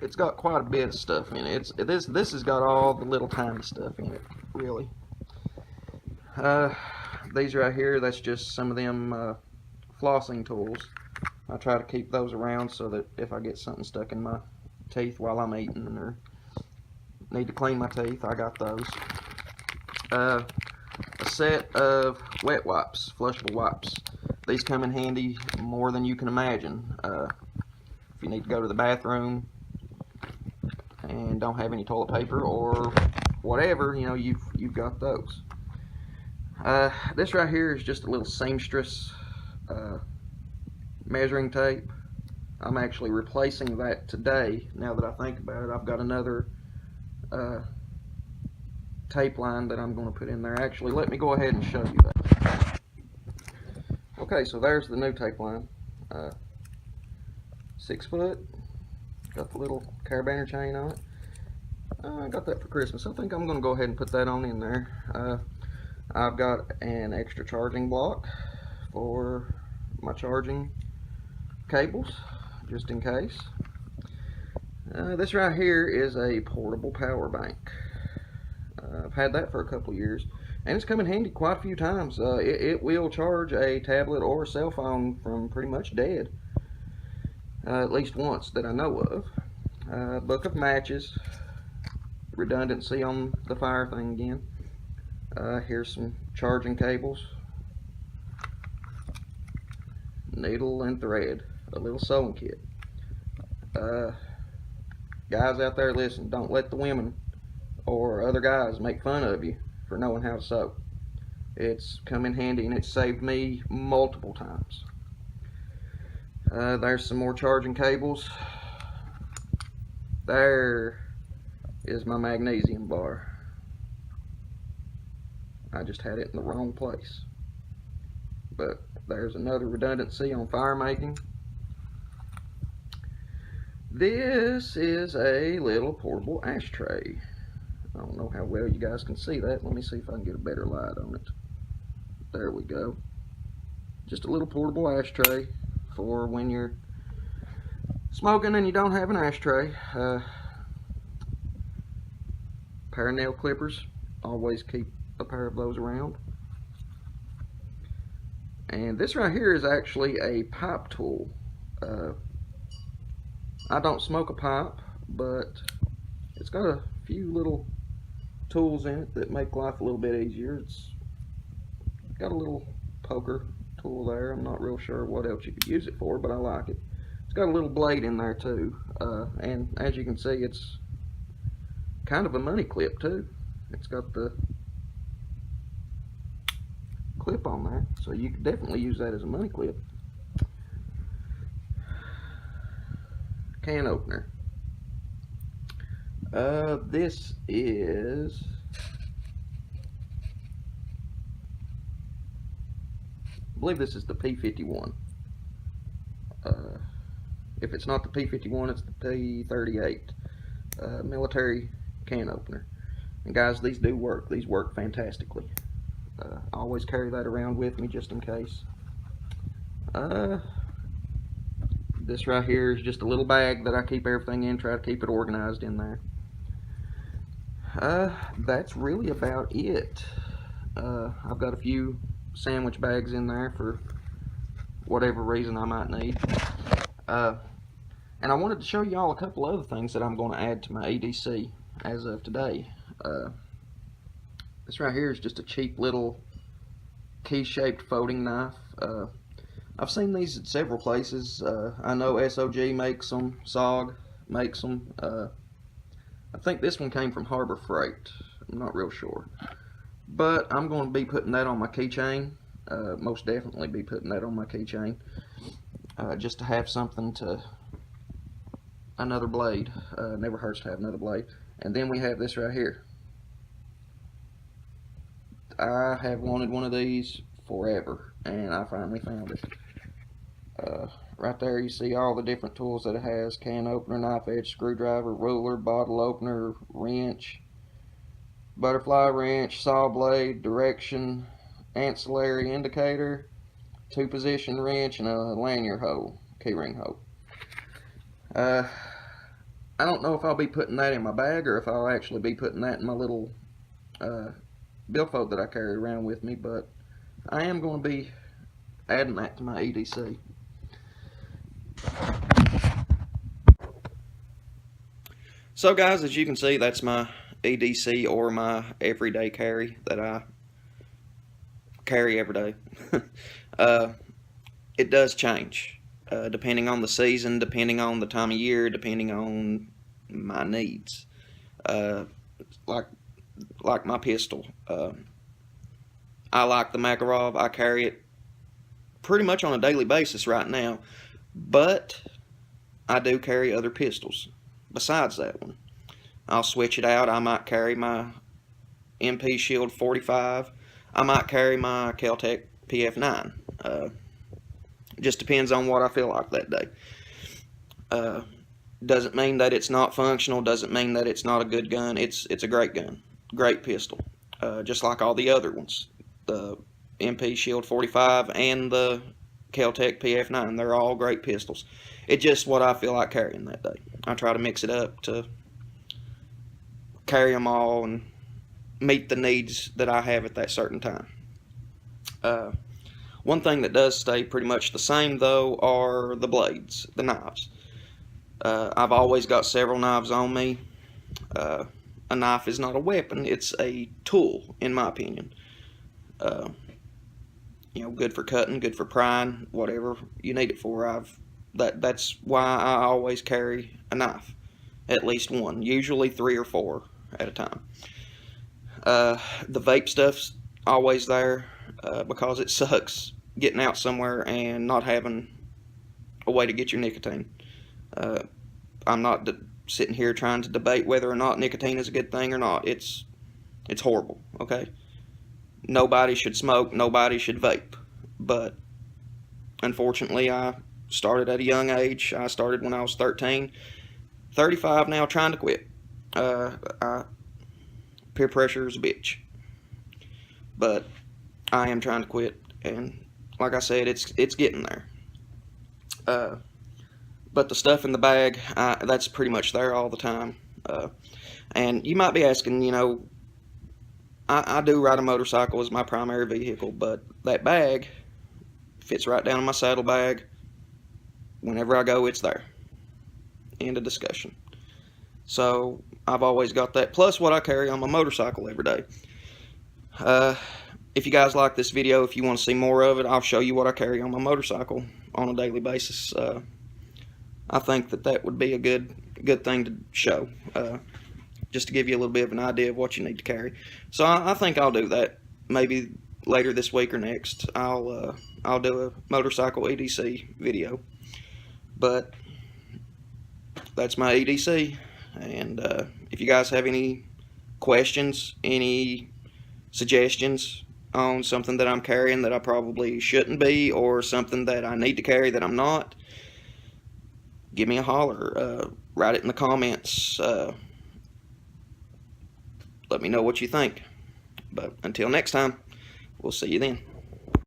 it's got quite a bit of stuff in it. This has got all the little tiny stuff in it, really. These right here, that's just some of them flossing tools. I try to keep those around so that if I get something stuck in my teeth while I'm eating or need to clean my teeth, I got those. A set of wet wipes, flushable wipes. These come in handy more than you can imagine. If you need to go to the bathroom and don't have any toilet paper or whatever, you know, you've got those. This right here is just a little seamstress measuring tape. I'm actually replacing that today. Now that I think about it, I've got another tape line that I'm going to put in there. Actually, let me go ahead and show you that. Okay, so there's the new tape line. 6 foot. Got the little carabiner chain on it. I got that for Christmas. I think I'm going to go ahead and put that on in there. I've got an extra charging block for my charging cables, just in case. This right here is a portable power bank. I've had that for a couple of years, and it's come in handy quite a few times. It will charge a tablet or a cell phone from pretty much dead, at least once that I know of. Book of matches, redundancy on the fire thing again. Here's some charging cables, needle and thread, a little sewing kit. Guys out there, listen, don't let the women or other guys make fun of you for knowing how to sew. It's come in handy, and it's saved me multiple times. There's some more charging cables. There is my magnesium bar. I just had it in the wrong place. But there's another redundancy on fire making. This is a little portable ashtray. I don't know how well you guys can see that. Let me see if I can get a better light on it. There we go. Just a little portable ashtray for when you're smoking and you don't have an ashtray. Pair of nail clippers. Always keep a pair of those around. And this right here is actually a pipe tool. I don't smoke a pipe, but it's got a few little tools in it that make life a little bit easier. It's got a little poker tool there. I'm not real sure what else you could use it for, but I like it. It's got a little blade in there too, and as you can see, it's kind of a money clip too. It's got the clip on there, so you could definitely use that as a money clip. Can opener. This is I believe this is the P51. If it's not the P51, it's the P38 military can opener. And guys, these do work. These work fantastically. I always carry that around with me just in case. This right here is just a little bag that I keep everything in. Try to keep it organized in there. That's really about it. I've got a few sandwich bags in there for whatever reason I might need. And I wanted to show y'all a couple other things that I'm going to add to my EDC as of today. This right here is just a cheap little key-shaped folding knife. I've seen these at several places. I know SOG makes them, SOG makes them. I think this one came from Harbor Freight. I'm not real sure. But I'm going to be putting that on my keychain. Most definitely be putting that on my keychain. Just to have something to... another blade. Never hurts to have another blade. And then we have this right here. I have wanted one of these forever, and I finally found it. Right there you see all the different tools that it has: can opener, knife edge, screwdriver, ruler, bottle opener, wrench, butterfly wrench, saw blade, direction, ancillary indicator, 2-position wrench, and a lanyard hole, keyring hole. I don't know if I'll be putting that in my bag or if I'll actually be putting that in my little billfold that I carry around with me, but I am going to be adding that to my EDC. So guys, as you can see, that's my EDC, or my everyday carry that I carry every day. It does change depending on the season, depending on the time of year, depending on my needs. Like my pistol, I like the Makarov. I carry it pretty much on a daily basis right now, but I do carry other pistols besides that one. I'll switch it out. I might carry my MP Shield 45. I might carry my Kel-Tec PF9. Just depends on what I feel like that day. Doesn't mean that it's not functional. Doesn't mean that it's not a good gun. It's a great gun, great pistol. Just like all the other ones, the MP Shield 45 and the Kel-Tec PF9. They're all great pistols. It's just what I feel like carrying that day. I try to mix it up to carry them all and meet the needs that I have at that certain time. One thing that does stay pretty much the same though are the blades, the knives. I've always got several knives on me. A knife is not a weapon, it's a tool, in my opinion. You know, good for cutting, good for prying, whatever you need it for. That's why I always carry a knife, at least one, usually 3 or 4 at a time. The vape stuff's always there because it sucks getting out somewhere and not having a way to get your nicotine. I'm not sitting here trying to debate whether or not nicotine is a good thing or not. It's horrible, okay? Nobody should smoke, nobody should vape, but unfortunately I started at a young age. I started when I was 13, 35 now, trying to quit. Peer pressure is a bitch, but I am trying to quit, and like I said, it's getting there. But the stuff in the bag, that's pretty much there all the time. And you might be asking, you know, I do ride a motorcycle as my primary vehicle, but that bag fits right down in my saddlebag. Whenever I go, it's there. End of discussion. So I've always got that, plus what I carry on my motorcycle every day. If you guys like this video, if you want to see more of it, I'll show you what I carry on my motorcycle on a daily basis. I think that would be a good thing to show, just to give you a little bit of an idea of what you need to carry. So I think I'll do that. Maybe later this week or next, I'll do a motorcycle EDC video. But that's my EDC, and if you guys have any questions, any suggestions on something that I'm carrying that I probably shouldn't be, or something that I need to carry that I'm not, give me a holler. Write it in the comments. Let me know what you think. But until next time, we'll see you then.